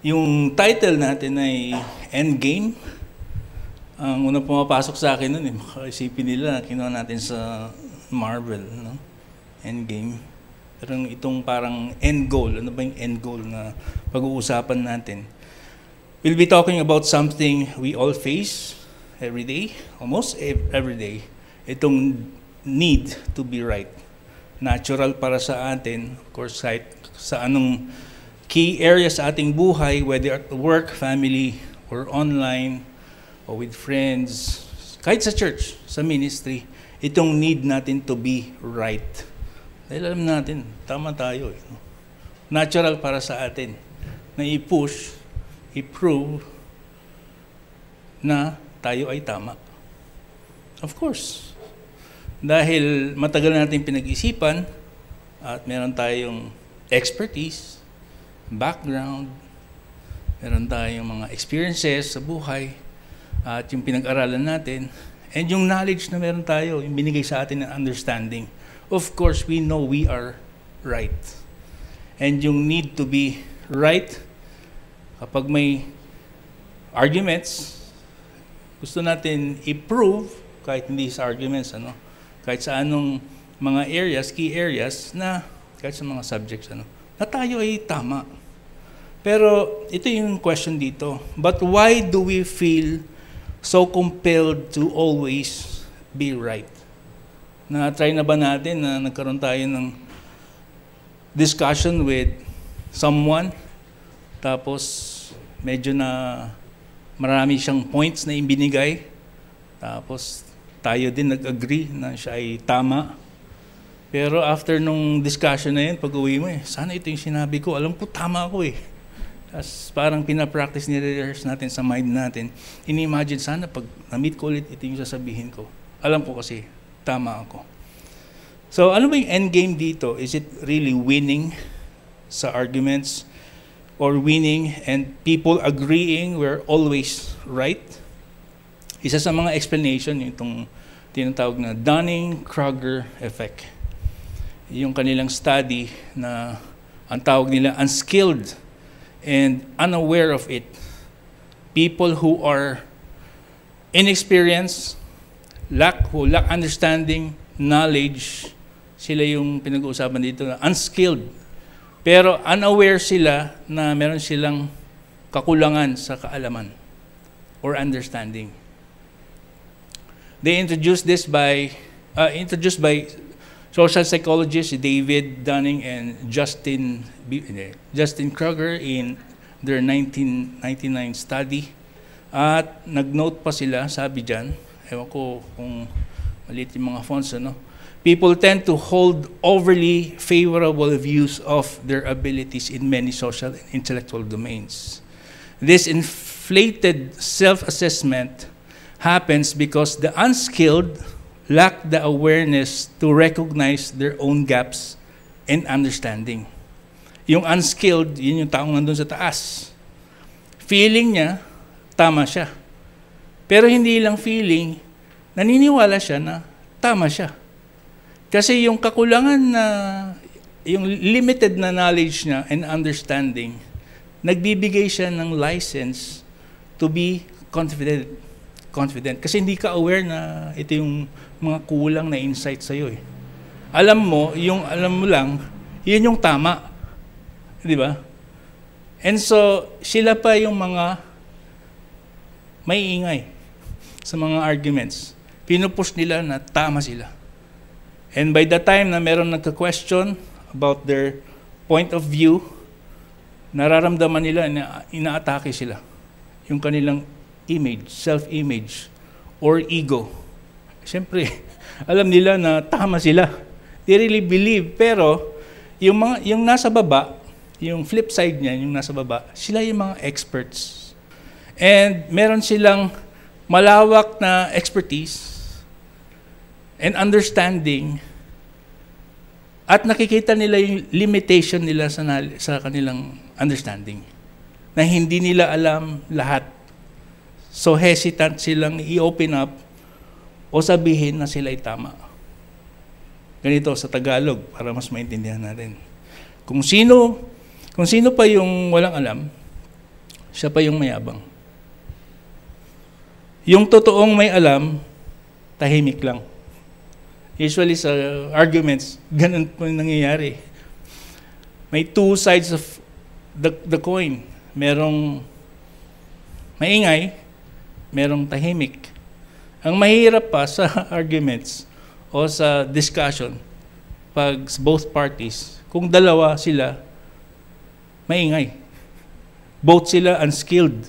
Yung title natin ay Endgame. Ang unang pumapasok sa akin nun, makaisipin nila, kinuha natin sa Marvel, no? Endgame. Pero itong parang end goal, ano ba yung end goal na pag-uusapan natin? We'll be talking about something we all face every day, almost every day. Itong need to be right. Natural para sa atin, of course, kahit sa anong key areas sa ating buhay, whether at work, family, or online, or with friends, kahit sa church, sa ministry, itong need natin to be right. Dahil alam natin, tama tayo. Natural para sa atin na i-push, i-prove na tayo ay tama. Of course. Dahil matagal natin pinag-isipan at meron tayong expertise, background, meron tayong mga experiences sa buhay at yung pinag-aralan natin and yung knowledge na meron tayo, yung binigay sa atin ng understanding. Of course, we know we are right. And yung need to be right, kapag may arguments, gusto natin i-prove, kahit hindi sa arguments, kahit sa anong mga areas, key areas, na kahit sa mga subjects, na tayo ay tama. Pero ito yung question dito. But why do we feel so compelled to always be right? Na-try na ba natin na nagkaroon tayo ng discussion with someone, tapos medyo na marami siyang points na ibinigay, tapos tayo din nag-agree na siya ay tama. Pero after nung discussion na yun, pag-uwi mo sana ito yung sinabi ko, alam ko tama ako Tapos parang pinapractice, ni-rehearse natin sa mind natin. Ini-imagine sana pag na-meet ko ulit, ito yung sasabihin ko. Alam ko kasi, tama ako. So ano ba yung endgame dito? Is it really winning sa arguments? Or winning and people agreeing we're always right? Isa sa mga explanation, yung itong tinatawag na Dunning-Kruger effect. Yung kanilang study na ang tawag nila unskilled and unaware of it. People who are inexperienced, who lack understanding, knowledge, sila yung pinag-uusapan dito na unskilled. Pero unaware sila na meron silang kakulangan sa kaalaman or understanding. They introduced by social psychologists David Dunning and Justin Kruger in their 1999 study. At nag-note pa sila, sabi dyan, ewan ko kung maliit yung mga fonts, people tend to hold overly favorable views of their abilities in many social and intellectual domains. This inflated self-assessment happens because the unskilled lack the awareness to recognize their own gaps in understanding. Yung unskilled, yun yung taong nandun sa taas. Feeling niya, tama siya. Pero hindi lang feeling, naniniwala siya na tama siya. Kasi yung kakulangan na, yung limited na knowledge niya and understanding, nagbibigay siya ng license to be confident. Kasi hindi ka aware na ito yung mga kulang na insight sa'yo Alam mo lang, yun yung tama. Di ba? And so, sila pa yung mga may ingay sa mga arguments. Pinupush nila na tama sila. And by the time na meron nagka-question about their point of view, nararamdaman nila na inaatake sila. Yung kanilang image, self-image, or ego. Siyempre, alam nila na tama sila. They really believe. Pero, yung nasa baba, yung flip side niya, yung nasa baba, sila yung mga experts. And meron silang malawak na expertise and understanding at nakikita nila yung limitation nila sa kanilang understanding. Na hindi nila alam lahat. So hesitant silang i-open up o sabihin na sila ay tama. Ganito sa Tagalog para mas maintindihan natin. Kung sino pa yung walang alam, siya pa yung mayabang. Yung totoong may alam, tahimik lang. Usually sa arguments, ganun po yung nangyayari. May two sides of the coin. Merong maingay, merong tahimik. Ang mahirap pa sa arguments o sa discussion, pag both parties, kung dalawa sila, maingay. Both sila unskilled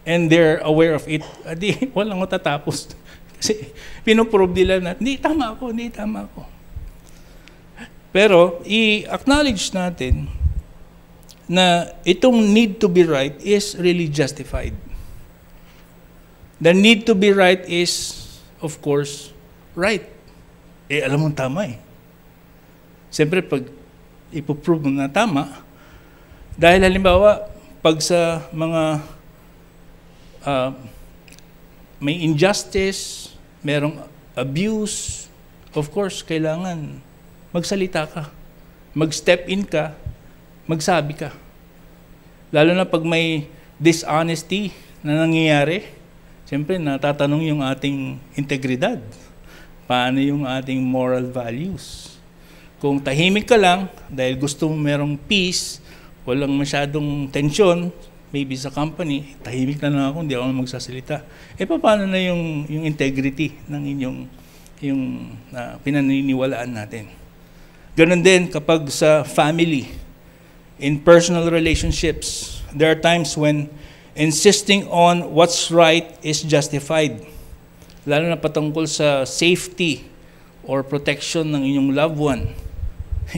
and they're aware of it. Adi, walang matatapos. Kasi pinoprove nila na, hindi, tama ako. Pero, i-acknowledge natin na itong need to be right is really justified. The need to be right is, of course, right. Alam mo tama eh. Siyempre, pag ipoprove mo na tama, dahil halimbawa, pag sa mga may injustice, merong abuse, of course, kailangan magsalita ka, mag-step in ka, magsabi ka. Lalo na pag may dishonesty na nangyayari, siyempre natatanong yung ating integridad. Paano yung ating moral values? Kung tahimik ka lang, dahil gusto mo merong peace, walang masyadong tension, maybe sa company, tahimik na lang ako, hindi ako magsasalita. Paano na yung integrity ng inyong pinaniniwalaan natin? Ganon din kapag sa family, in personal relationships, there are times when insisting on what's right is justified. Lalo na patungkol sa safety or protection ng inyong loved one.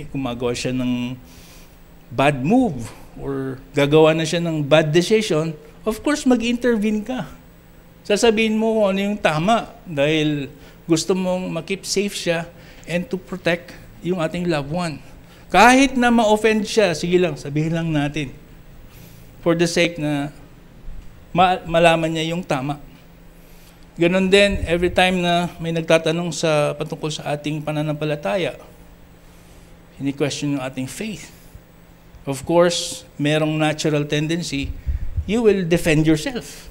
Gumagawa siya ng bad move or gagawa na siya ng bad decision, of course, mag-intervene ka. Sasabihin mo kung ano yung tama dahil gusto mong makip safe siya and to protect yung ating loved one. Kahit na ma-offend siya, sige lang, sabihin lang natin. For the sake na malaman niya yung tama. Ganon din, every time na may nagtatanong sa patungkol sa ating pananampalataya, ini-question yung ating faith. Of course, merong natural tendency, you will defend yourself.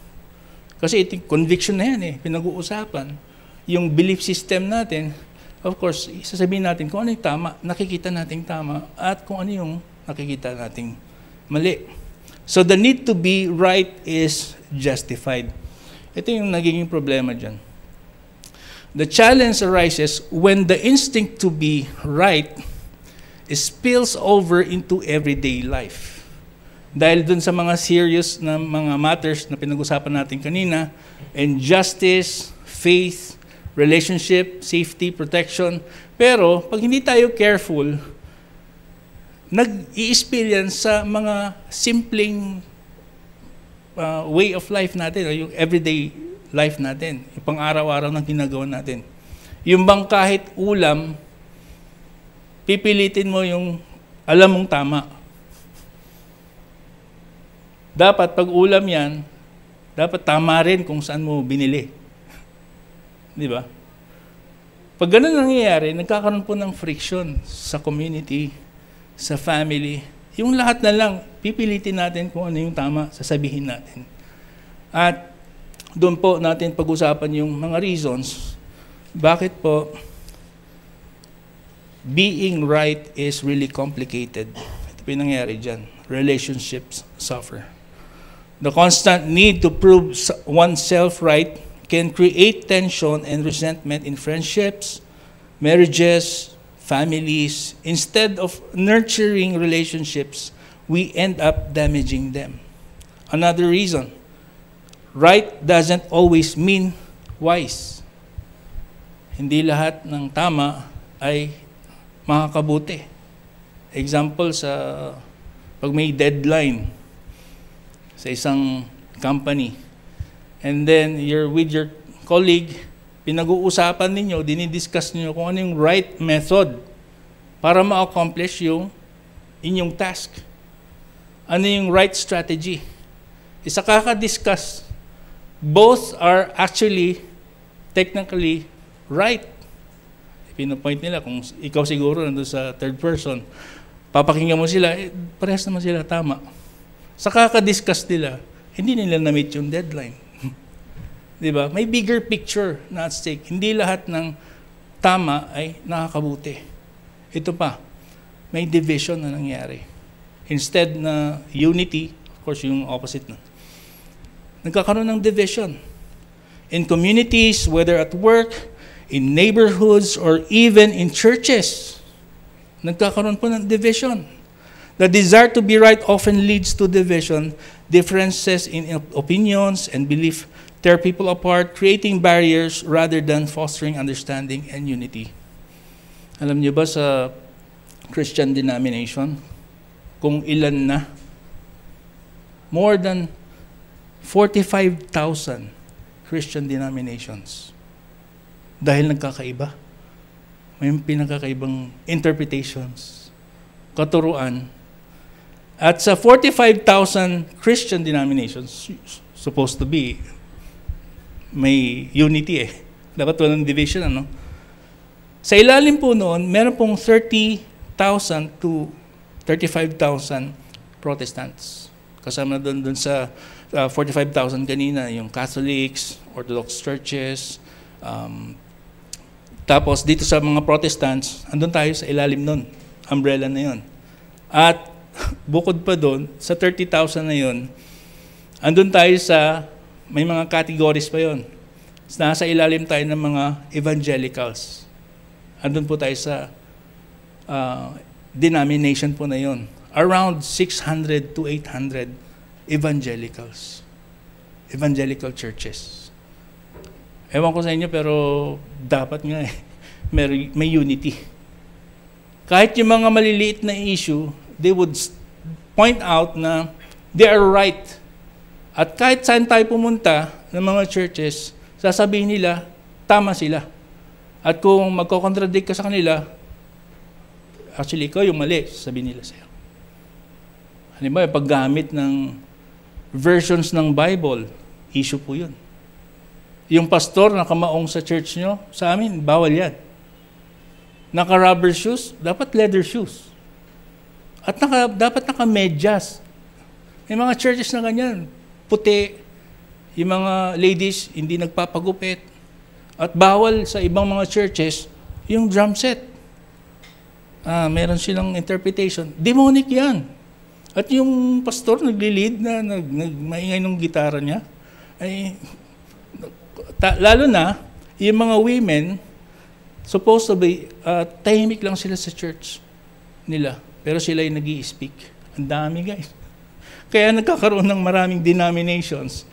Kasi ito conviction na yan pinag-uusapan. Yung belief system natin, of course, sasabihin natin kung ano yung tama, nakikita nating tama, at kung ano yung nakikita nating mali. So the need to be right is justified. Ito yung nagiging problema dyan. The challenge arises when the instinct to be right spills over into everyday life. Dahil dun sa mga serious na mga matters na pinag-usapan natin kanina, injustice, faith, relationship, safety, protection. Pero pag hindi tayo careful, nag-i-spill yan sa mga simpleng way of life natin, o yung everyday life natin, yung pang-araw-araw na ginagawa natin. Yung bang kahit ulam, pipilitin mo yung alam mong tama. Dapat pag ulam yan, dapat tama rin kung saan mo binili. Di ba? Pag ganun nangyayari, nagkakaroon po ng friction sa community, sa family. Yung lahat na lang, pipilitin natin kung ano yung tama, sasabihin natin. At doon po natin pag-usapan yung mga reasons, bakit po being right is really complicated. Ito po yung nangyari dyan. Relationships suffer. The constant need to prove oneself right can create tension and resentment in friendships, marriages, families. Instead of nurturing relationships, we end up damaging them. Another reason, right doesn't always mean wise. Hindi lahat ng tama ay makakabuti. Example pag may deadline sa isang company, and then you're with your colleague, pinag-uusapan ninyo, dinidiscuss niyo kung ano yung right method para ma-accomplish yung inyong task. Ano yung right strategy? Isa kaka-discuss. Both are actually technically right. Pinopoint nila, kung ikaw siguro nandun sa third person, papakinggan mo sila, parehas naman sila tama. Sa kaka-discuss nila, hindi nila na-meet yung deadline. Di ba? May bigger picture na at stake. Hindi lahat ng tama ay nakakabuti. Ito pa, may division na nangyari. Instead na unity, of course yung opposite na, nagkakaroon ng division. In communities, whether at work, in neighborhoods, or even in churches, nagkakaroon po ng division. The desire to be right often leads to division. Differences in opinions and belief tear people apart, creating barriers rather than fostering understanding and unity. Alam niyo ba sa Christian denomination, kung ilan na, more than 45,000 Christian denominations. Dahil nagkakaiba. May pinagkakaibang interpretations, katuruan. At sa 45,000 Christian denominations, supposed to be, may unity eh. Dapat walang division, ano? Sa ilalim po noon, meron pong 30,000 to 35,000 Protestants. Kasama doon sa 45,000 kanina, yung Catholics, Orthodox churches, tapos dito sa mga Protestants, andun tayo sa ilalim nun, umbrella na yun. At bukod pa doon, sa 30,000 na yun, andun tayo sa, may mga categories pa yun. Nasa ilalim tayo ng mga evangelicals. Andun po tayo sa denomination po na yun. Around 600 to 800 evangelicals. Evangelical churches. Ewan ko sa inyo, pero dapat nga may unity. Kahit yung mga maliliit na issue, they would point out na they are right. At kahit saan tayo pumunta ng mga churches, sasabihin nila, tama sila. At kung magko-contradict ka sa kanila, actually, ikaw yung mali, sabihin nila sa'yo. Halimbawa, paggamit ng versions ng Bible, issue po yun. Yung pastor na kamaong sa church nyo, sa amin, bawal yan. Naka-rubber shoes, dapat leather shoes. At dapat naka-medyas. May mga churches na ganyan, puti. Yung mga ladies, hindi nagpapagupit. At bawal sa ibang mga churches, yung drum set. Meron silang interpretation. Demonic yan. At yung pastor nagli-lead na maingay ng gitara niya, ay lalo na, yung mga women, supposed to be, tahimik lang sila sa church nila. Pero sila yung nag-i-speak. Ang dami, guys. Kaya nagkakaroon ng maraming denominations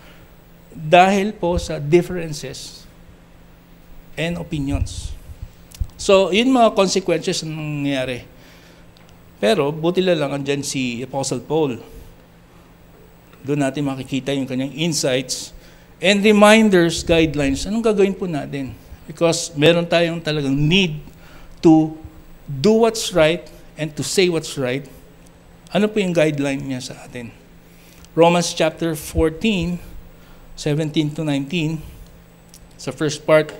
dahil po sa differences and opinions. So, yun mga consequences ng nangyayari. Pero, buti lang andyan si Apostle Paul. Doon natin makikita yung kanyang insights and reminders, guidelines. Anong gagawin po natin? Because meron tayong talagang need to do what's right and to say what's right. Ano po yung guideline niya sa atin? Romans chapter 14, 17 to 19. Sa first part,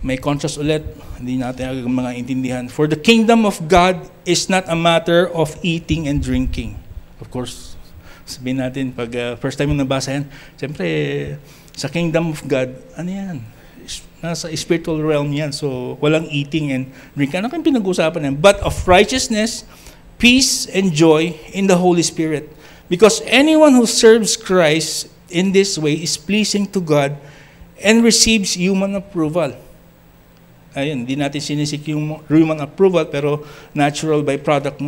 may contrast ulit. Hindi natin mga intindihan. For the kingdom of God is not a matter of eating and drinking. Of course, sabihin natin, pag first time mo nabasa yan, siyempre, sa kingdom of God, ano yan? Nasa spiritual realm yan. So, walang eating and drinking. Ano kayong pinag-usapan yan? But of righteousness, peace, and joy in the Holy Spirit. Because anyone who serves Christ in this way is pleasing to God and receives human approval. Ayun, hindi natin sinisik yung human approval, pero natural byproduct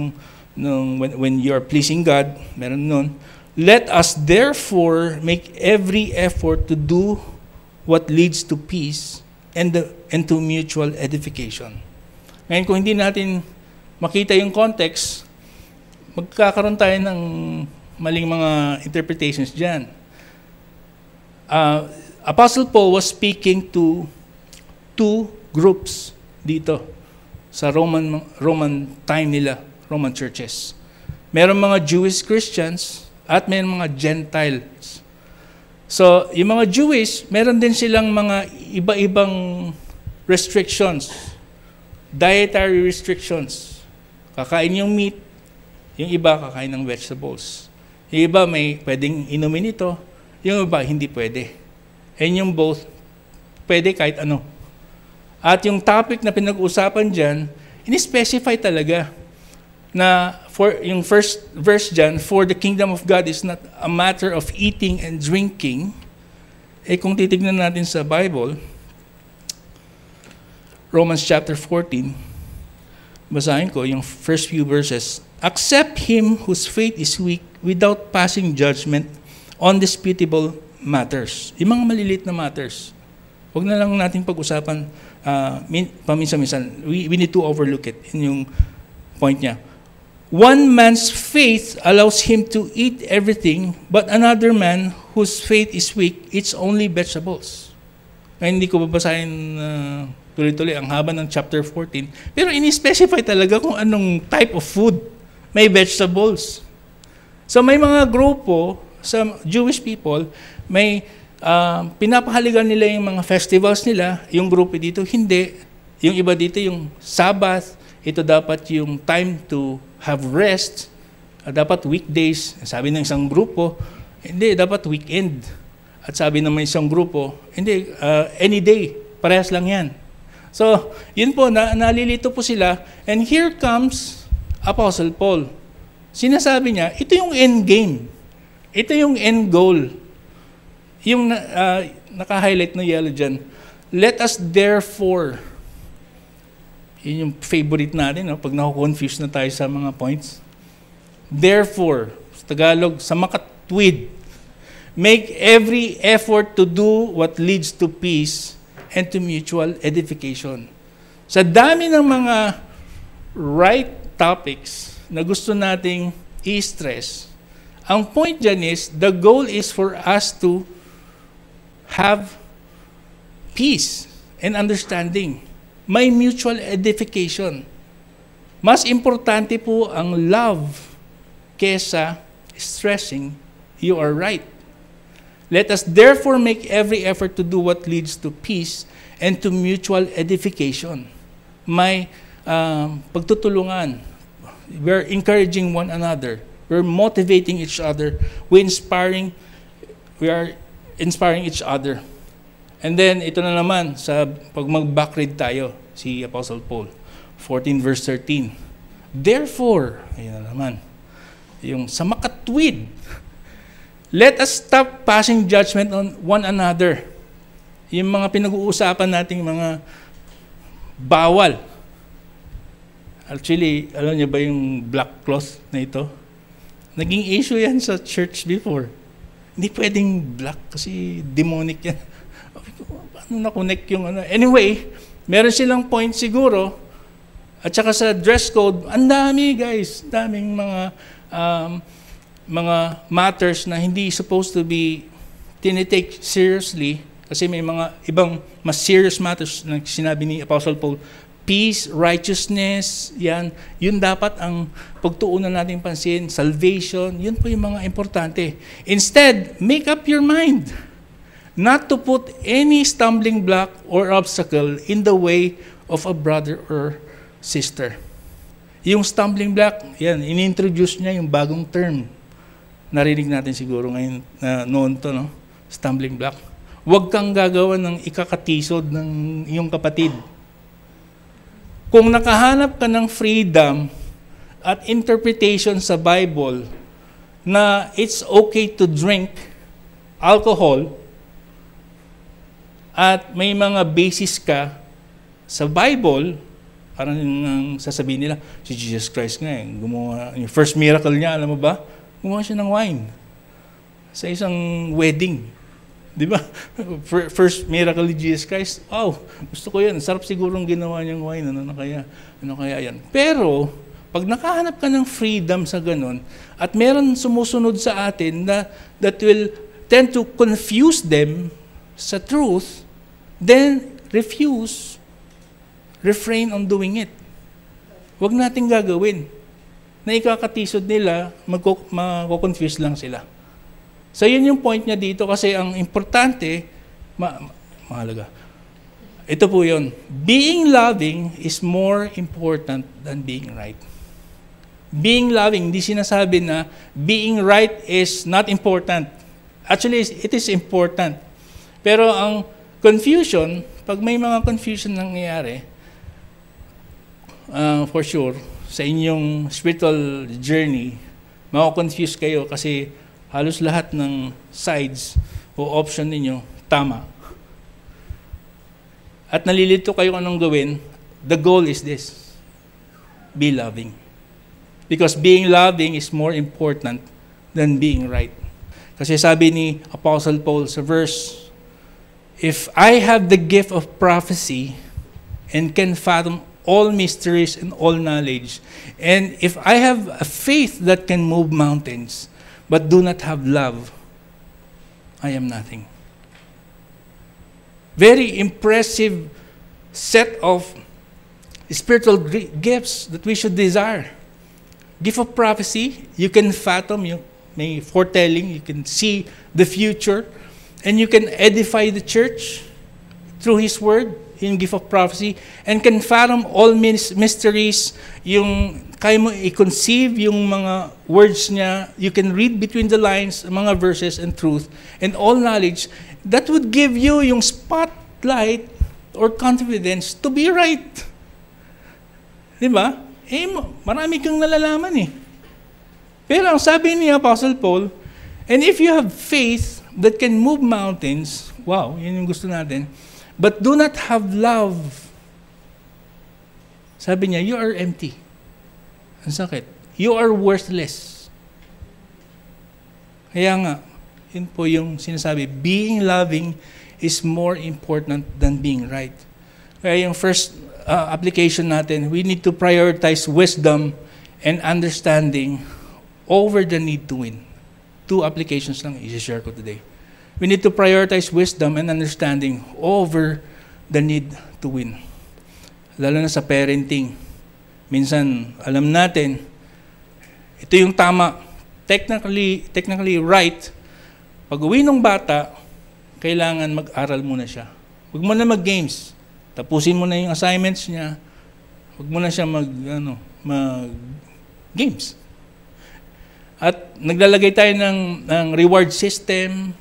when you are pleasing God, meron nun. Let us therefore make every effort to do what leads to peace and to mutual edification. Ngayon, kung hindi natin makita yung context, magkakaroon tayo ng maling mga interpretations dyan. Apostle Paul was speaking to two groups dito sa Roman time nila, Roman churches. Meron mga Jewish Christians at meron mga Gentiles. So, yung mga Jewish, meron din silang mga iba-ibang restrictions, dietary restrictions. Kakain yung meat, yung iba kakain ng vegetables. Yung iba may pwedeng inumin ito, yung iba hindi pwede. And yung both, pwede kahit ano. At yung topic na pinag-usapan dyan, in-specify talaga na for yung first verse dyan, for the kingdom of God is not a matter of eating and drinking. Kung titignan natin sa Bible, Romans chapter 14, basahin ko yung first few verses. Accept him whose faith is weak without passing judgment on disputable matters. Yung mga maliliit na matters. Huwag na lang natin pag-usapan paminsan-minsan. We need to overlook it. Yun yung point niya. One man's faith allows him to eat everything, but another man whose faith is weak eats only vegetables. Ngayon, hindi ko babasahin tuloy-tuloy ang haba ng chapter 14. Pero ini-specify talaga kung anong type of food. May vegetables. So may mga grupo sa Jewish people, may pinapahaligan nila yung mga festivals nila. Yung grupo dito, hindi. Yung iba dito, yung Sabbath, ito dapat yung time to have rest, dapat weekdays. Sabi ng isang grupo, hindi, dapat weekend. At sabi ng isang grupo, hindi, any day, parehas lang yan. So, yun po, nalilito po sila. And here comes Apostle Paul. Sinasabi niya, ito yung end game. Ito yung end goal. Yung naka-highlight na yellow dyan. Let us therefore, yun yung favorite natin, no? Pag naku-confuse na tayo sa mga points. Therefore, sa Tagalog, sa makatwid, make every effort to do what leads to peace and to mutual edification. Sa dami ng mga right topics na gusto nating i-stress, ang point dyan is, the goal is for us to have peace and understanding. May mutual edification. Mas importante po ang love kesa stressing, you are right. Let us therefore make every effort to do what leads to peace and to mutual edification. May pagtutulungan. We're encouraging one another. We're motivating each other. We are inspiring each other. And then, ito na naman, pag mag-backread tayo, si Apostle Paul, 14 verse 13. Therefore, ayun na naman, yung sa makatwid, let us stop passing judgment on one another. Yung mga pinag-uusapan nating mga bawal. Actually, alam niyo ba yung black cloth na ito? Naging issue yan sa church before. Hindi pwedeng black kasi demonic yan. Paano na-connect yung ano? Anyway, meron silang point siguro. At saka sa dress code, ang dami guys. Daming mga matters na hindi supposed to be tinitake seriously. Kasi may mga ibang mas serious matters na sinabi ni Apostle Paul. Peace, righteousness, yan. Yun dapat ang pagtuunan natin pansin. Salvation, yun po yung mga importante. Instead, make up your mind not to put any stumbling block or obstacle in the way of a brother or sister. Yung stumbling block, yan, in-introduce niya yung bagong term. Narinig natin siguro ngayon, noon to, no? Stumbling block. Huwag kang gagawa ng ikakatisod ng iyong kapatid. Kung nakahanap ka ng freedom at interpretation sa Bible na it's okay to drink alcohol at may mga basis ka sa Bible, parang sasabihin nila, si Jesus Christ nga gumawa, yung first miracle niya, alam mo ba? Gumawa siya ng wine sa isang wedding. Di ba? First miracle ni Jesus Christ, wow, gusto ko yan. Sarap sigurong ginawa niyang wine. Ano kaya yan? Pero, pag nakahanap ka ng freedom sa ganun, at meron sumusunod sa atin that will tend to confuse them sa truth, then refrain on doing it. Huwag natin gagawin. Na ikakatisod nila, magko-confuse lang sila. So, yun yung point niya dito kasi ang importante, mahalaga. Ito po yun. Being loving is more important than being right. Being loving, hindi sinasabi na being right is not important. Actually, it is important. Pero ang confusion, pag may mga confusion nangyayari, for sure, sa inyong spiritual journey, mako-confuse kayo kasi halos lahat ng sides o option ninyo, tama. At nalilito kayo anong gawin, the goal is this, be loving. Because being loving is more important than being right. Kasi sabi ni Apostle Paul sa verse, if I have the gift of prophecy and can fathom all mysteries and all knowledge, and if I have a faith that can move mountains, but do not have love, I am nothing. Very impressive set of spiritual gifts that we should desire. Gift of prophecy, you can fathom, you may foretelling, you can see the future, and you can edify the church through His Word, yung gift of prophecy, and can fathom all mysteries, yung kaya mo i-conceive yung mga words niya, you can read between the lines, mga verses and truth, and all knowledge, that would give you yung spotlight or confidence to be right. Di ba? Marami kang nalalaman eh. Pero ang sabi ni Apostle Paul, and if you have faith that can move mountains, wow, yun yung gusto natin, but do not have love, sabi niya, you are empty. Ang sakit. You are worthless. Kaya nga, yun po yung sinasabi, being loving is more important than being right. Kaya yung first application natin, we need to prioritize wisdom and understanding over the need to win. 2 applications lang i-share ko today. We need to prioritize wisdom and understanding over the need to win. Lalo na sa parenting. Minsan, alam natin, ito yung tama, technically right. Pag uwi ng bata, kailangan mag-aral muna siya. Huwag mo na mag-games. Tapusin mo na yung assignments niya. Huwag mo na siya mag-games. At naglalagay tayo ng reward system.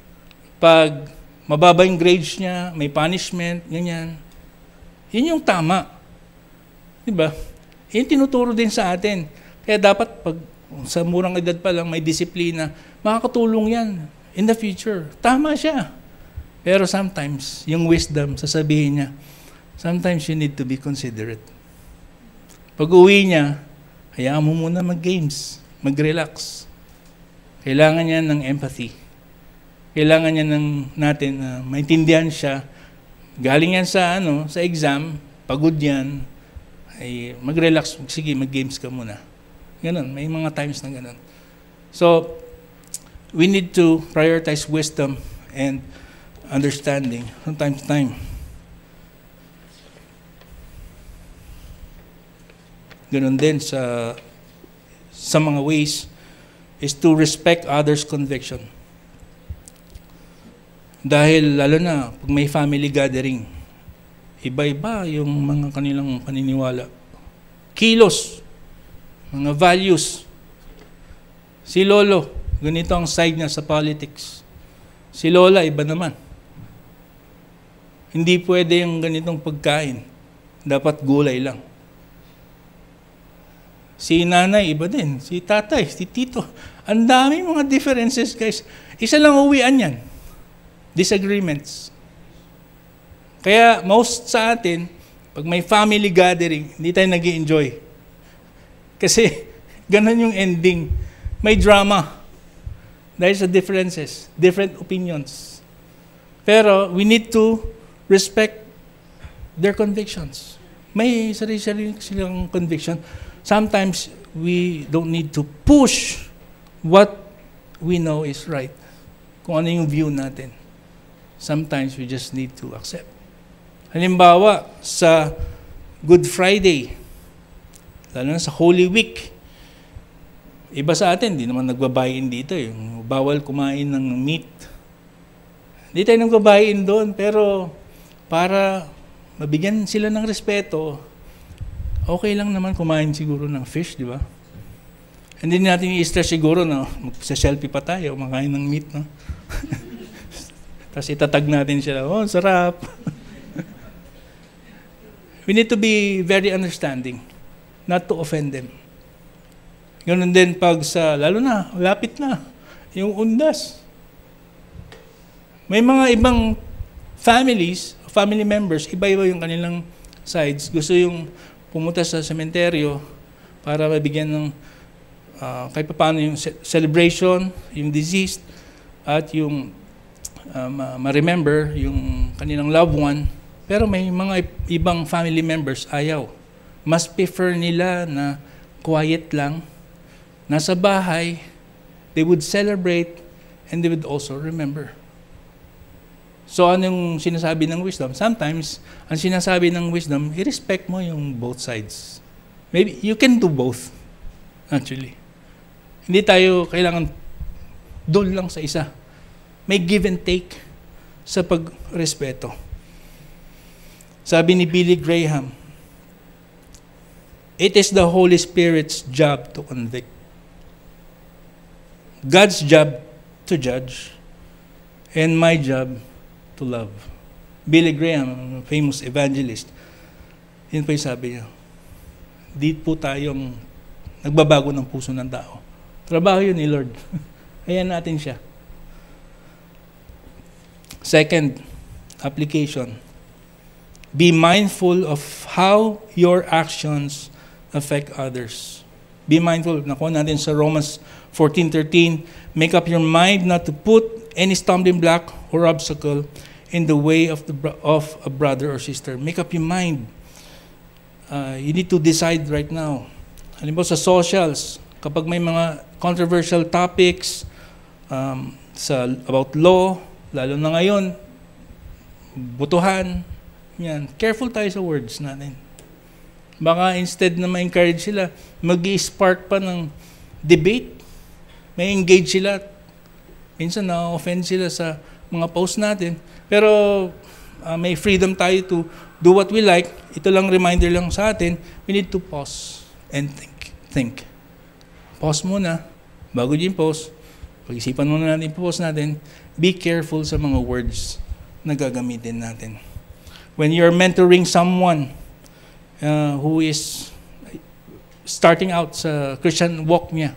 Pag mababa yung grades niya, may punishment, ganyan. Yun yung tama. Diba? Yun tinuturo din sa atin. Kaya dapat pag sa murang edad pa lang may disiplina, makakatulong yan in the future. Tama siya. Pero sometimes, yung wisdom, sasabihin niya, sometimes you need to be considerate. Pag uwi niya, hayaan mo muna mag-games, mag-relax. Kailangan niya ng empathy. Kailangan niya natin na maintindihan siya. Galing yan sa exam, pagod yan, ay mag-relax, sige, mag-games ka muna. Ganun, may mga times na ganun. So, we need to prioritize wisdom and understanding from time to time. Ganun din sa mga ways is to respect others' conviction. Dahil lalo na pag may family gathering, iba-iba yung mga kanilang paniniwala. Kilos, mga values. Si Lolo, ganito ang side niya sa politics. Si Lola, iba naman. Hindi pwede yung ganitong pagkain. Dapat gulay lang. Si nanay, iba din. Si tatay, si tito. Ang dami mga differences, guys. Isa lang uwian yan. Disagreements. Kaya most sa atin, pag may family gathering, hindi tayo nag-i-enjoy. Kasi ganun yung ending. May drama. Dahil sa differences, different opinions. Pero we need to respect their convictions. May sarili-sarili silang conviction. Sometimes we don't need to push what we know is right. Kung ano yung view natin. Sometimes we just need to accept. Halimbawa, sa Good Friday, lalo na sa Holy Week, iba sa atin, di naman nagbabayin dito. Yung bawal kumain ng meat. Di tayo nagbabayin doon, pero para mabigyan sila ng respeto, okay lang naman kumain siguro ng fish, di ba? Hindi natin i-stress siguro na magsa-selfie pa tayo, makain ng meat, no? Tapos itatag natin sila, oh, sarap. We need to be very understanding, not to offend them. Ganun din pag lalo na, lapit na, yung undas. May mga ibang family members, iba-iba yung kanilang sides. Gusto yung pumunta sa sementeryo para mabigyan ng kahit pa paano yung celebration, yung deceased, at yung ma-remember yung kanilang loved one. Pero may mga ibang family members ayaw. Mas prefer nila na quiet lang, nasa bahay, they would celebrate, and they would also remember. So anong sinasabi ng wisdom? Sometimes, ang sinasabi ng wisdom, i-respect mo yung both sides. Maybe you can do both, actually. Hindi tayo kailangan doon lang sa isa. May give and take sa pagrespeto. Sabi ni Billy Graham, it is the Holy Spirit's job to convict. God's job to judge, and my job to love. Billy Graham, famous evangelist, yun po yung sabi niya. Di po tayong nagbabago ng puso ng tao. Trabaho yun ni Lord. Ayan natin siya. Second, application. Be mindful of how your actions affect others. Be mindful. Nakuha natin sa Romans 14:13. Make up your mind not to put any stumbling block or obstacle in the way of a brother or sister. Make up your mind. You need to decide right now. Halimbawa sa socials, kapag may mga controversial topics about law, lalo na ngayon, butuhan, yan. Careful tayo sa words natin. Baka instead na ma-encourage sila, mag-i-spark pa ng debate, may engage sila. Minsan na-offend sila sa mga post natin. Pero may freedom tayo to do what we like. Ito lang reminder lang sa atin, we need to pause and think. Pause muna, bago yung post. Pag-isipan muna natin yung post natin. Be careful sa mga words na gagamitin natin. When you're mentoring someone who is starting out sa Christian walk niya,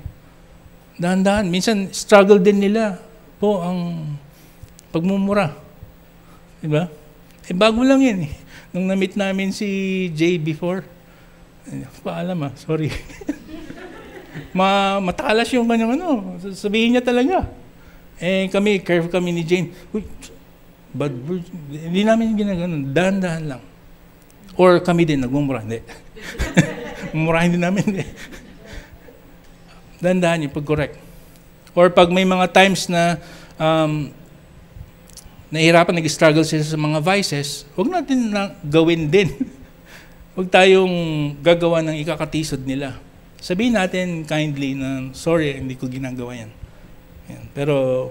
dahan-dahan, minsan struggle din nila po ang pagmumura. Diba? Bago lang yan eh. Nung na-meet namin si Jay before, paalam sorry. Matalas yung kanyang sabihin niya talaga. Careful kami ni Jane. Uy, bad word. Hindi namin ginaganon. Dahan-dahan lang. Or kami din, nagmumura. Hindi. Mumurahin din namin. Dahan-dahan yung pag-correct. Or pag may mga times na nahihirapan, nag-struggle sila sa mga vices, huwag natin gawin din. Huwag tayong gagawa ng ikakatisod nila. Sabihin natin kindly na, sorry, hindi ko ginagawa yan. Pero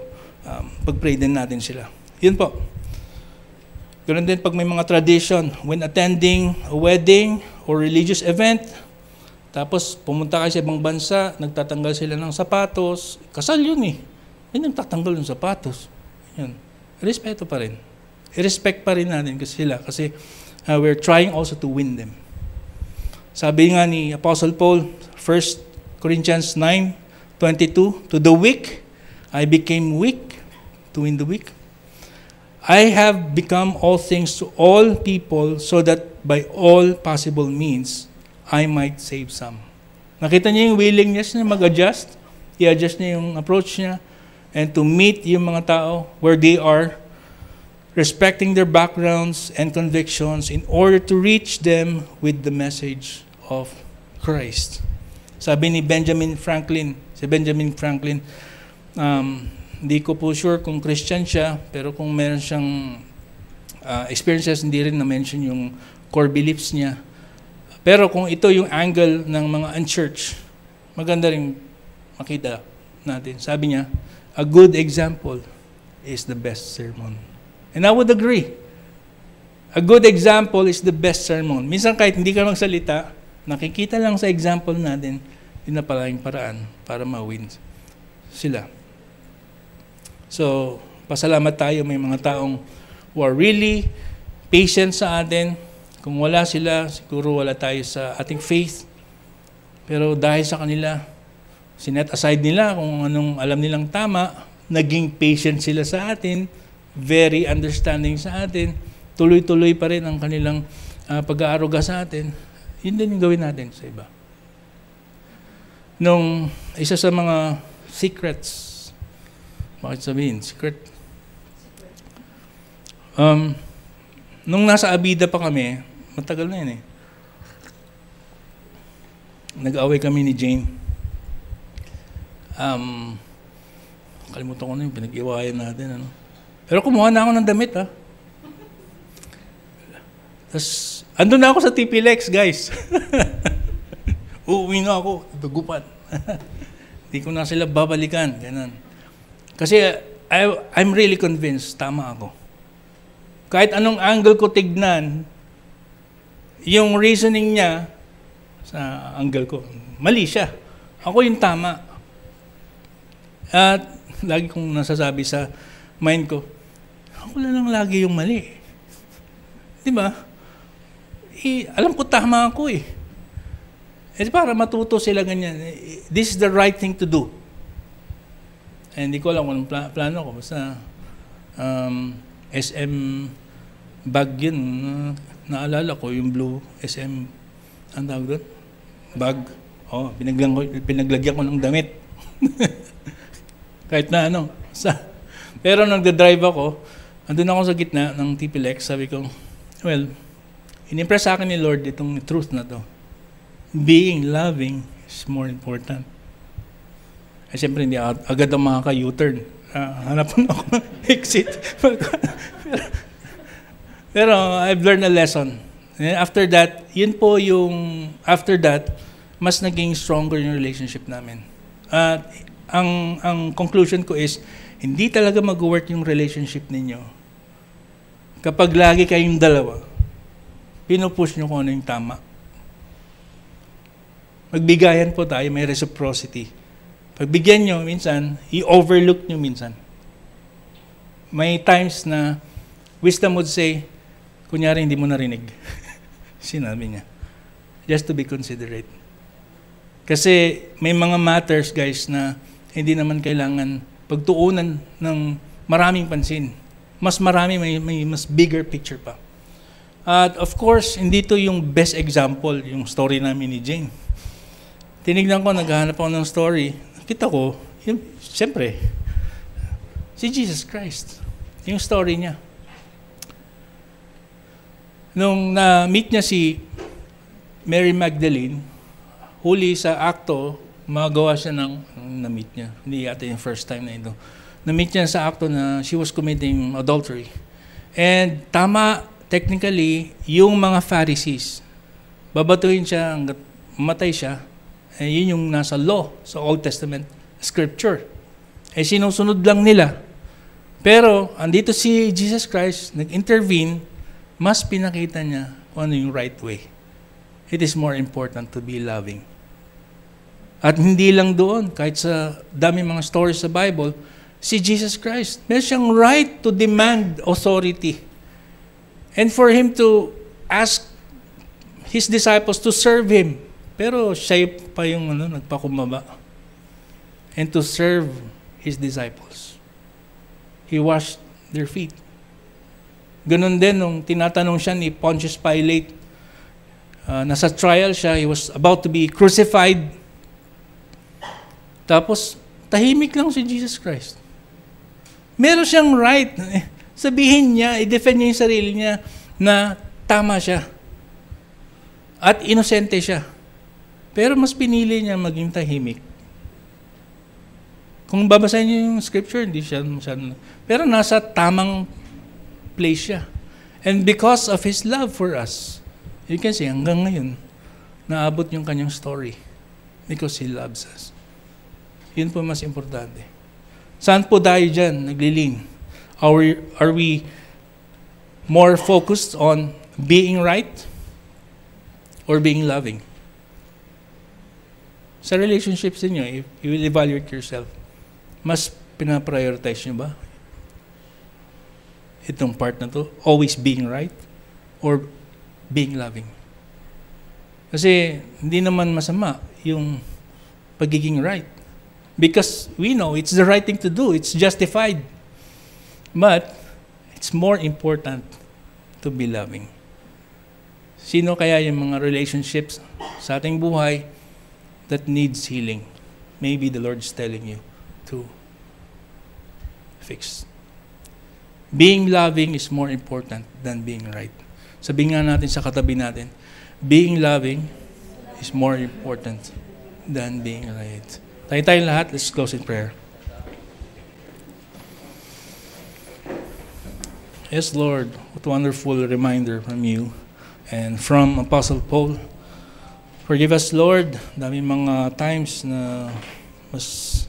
pag-pray din natin sila. Yun po. Ganoon din pag may mga tradition, when attending a wedding or religious event, tapos pumunta kayo sa ibang bansa, nagtatanggal sila ng sapatos, kasal yun eh. Nagtatanggal ng sapatos. Yun. Respeto pa rin. I-respect pa rin natin sila kasi we're trying also to win them. Sabi nga ni Apostle Paul, 1 Corinthians 9:22, to the weak, I became weak to win the weak. I have become all things to all people so that by all possible means, I might save some. Nakita niya yung willingness niya mag-adjust. I-adjust niya yung approach niya and to meet yung mga tao where they are, respecting their backgrounds and convictions in order to reach them with the message of Christ. Sabi ni Benjamin Franklin, hindi ko po sure kung Christian siya, pero kung meron siyang experiences, hindi rin na-mention yung core beliefs niya. Pero kung ito yung angle ng mga unchurch, maganda rin makita natin. Sabi niya, a good example is the best sermon. And I would agree. A good example is the best sermon. Minsan kahit hindi ka magsalita, nakikita lang sa example natin, yun na pala yung paraan para ma-win sila. So, pasalamat tayo, may mga taong who are really patient sa atin. Kung wala sila, siguro wala tayo sa ating faith. Pero dahil sa kanila, sinet aside nila kung anong alam nilang tama, naging patient sila sa atin, very understanding sa atin, tuloy-tuloy pa rin ang kanilang pag-aaruga sa atin. Yun din yung gawin natin sa iba. Nung isa sa mga secrets, bakit sabihin, secret? Nung nasa Abida pa kami, matagal na yun eh. Nag-away kami ni Jane. Kalimutan ko na yung pinag-iwayan natin. Ano? Pero kumuha na ako ng damit, ha? Tapos, andun na ako sa TP-Lex, guys. Uuwi na ako, dugupan. Hindi ko na sila babalikan. Ganun. Kasi, I'm really convinced, tama ako. Kahit anong angle ko tignan, yung reasoning niya, sa angle ko, mali siya. Ako yung tama. At lagi kong nasasabi sa mind ko, ako lang lagi yung mali. Di ba? Alam ko tama ako eh. Para matuto sila ganyan. This is the right thing to do. Hindi ko alam kung anong plano ko. Basta SM bag yun. Naalala ko yung blue SM, ang tawag doon? Bag. Pinaglagyan ko ng damit. Kahit na ano. Pero nang nagda-drive ako, andun ako sa gitna ng TP-Lex, sabi ko, well, in-impress sa akin ni Lord itong truth na to. Being loving is more important. Siyempre, hindi agad ang makaka-U-turn. Hanapan ako ng exit. Pero I've learned a lesson. And after that, after that, mas naging stronger yung relationship namin. At ang conclusion ko is, hindi talaga mag-work yung relationship ninyo kapag lagi kayong dalawa, pinupush nyo kung ano yung tama. Magbigayan po tayo, may reciprocity. Pagbigyan nyo, minsan, i-overlook nyo minsan. May times na wisdom would say, kunyari hindi mo narinig. Sinabi niya. Just to be considerate. Kasi may mga matters, guys, na hindi naman kailangan pagtuunan ng maraming pansin. Mas marami, may mas bigger picture pa. At of course, hindi to yung best example, yung story namin ni Jane. Tinignan ko, naghahanap ako ng story. Kita ko, siyempre, si Jesus Christ. Yung story niya. Nung na-meet niya si Mary Magdalene, huli sa akto, magawa siya ng na-meet niya. Hindi yata yung first time na ito. Na-meet niya sa akto na she was committing adultery. And tama, technically, yung mga Pharisees, babatuhin siya hanggat matay siya, yun yung nasa law, sa Old Testament scripture. Sinusunod lang nila. Pero, andito si Jesus Christ, nag-intervene, mas pinakita niya kung ano yung right way. It is more important to be loving. At hindi lang doon, kahit sa dami mga stories sa Bible, si Jesus Christ, meron siyang right to demand authority. And for Him to ask His disciples to serve Him. Pero siya pa yung nagpakumbaba. And to serve His disciples. He washed their feet. Ganun din nung tinatanong siya ni Pontius Pilate. Nasa trial siya, he was about to be crucified. Tapos, tahimik lang si Jesus Christ. Meron siyang right. Sabihin niya, i-defend niya yung sarili niya na tama siya. At inosente siya. Pero mas pinili niya maging tahimik. Kung babasahin niyo yung scripture, hindi siya masyadong... Pero nasa tamang place siya. And because of His love for us, you can see, hanggang ngayon, naabot yung kanyang story. Because He loves us. Yun po mas importante. Saan po tayo dyan naglilin? Are we more focused on being right or being loving? Sa relationships niyo, if you will evaluate yourself, mas pinaprioritize niyo ba itong part na to, always being right or being loving? Kasi hindi naman masama yung pagiging right. Because we know it's the right thing to do. It's justified. But it's more important to be loving. Sino kaya yung mga relationships sa ating buhay that needs healing? Maybe the Lord's telling you to fix. Being loving is more important than being right. Sabihin nga natin sa katabi natin, being loving is more important than being right. Tayo lahat, let's close in prayer. Yes, Lord, what a wonderful reminder from you and from Apostle Paul. Forgive us, Lord, dami mga times na mas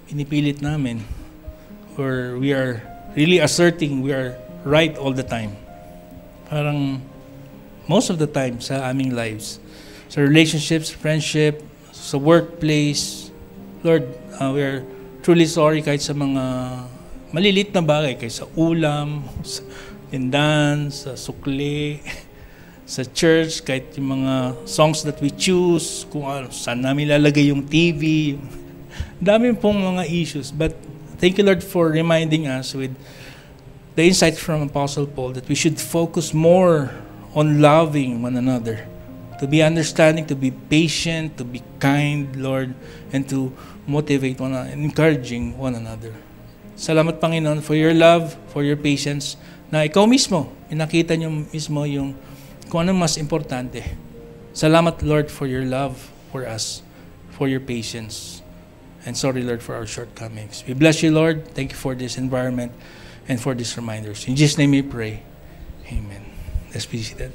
pinipilit namin or we are really asserting we are right all the time. Parang most of the time sa aming lives. Sa relationships, friendship, sa workplace. Lord, we are truly sorry kahit sa mga malilit na bagay, kahit sa ulam, sa tindahan, sa sukli, sa church, kahit yung mga songs that we choose, kung saan namin lalagay yung TV. Dami pong mga issues. But thank you, Lord, for reminding us with the insight from Apostle Paul that we should focus more on loving one another, to be understanding, to be patient, to be kind, Lord, and to motivate one another, encouraging one another. Salamat, Panginoon, for your love, for your patience, na ikaw mismo, pinakita niyo mismo yung kung anong mas importante. Salamat, Lord, for your love for us, for your patience. And sorry, Lord, for our shortcomings. We bless you, Lord. Thank you for this environment and for these reminders. In Jesus' name we pray. Amen. Let's be seated.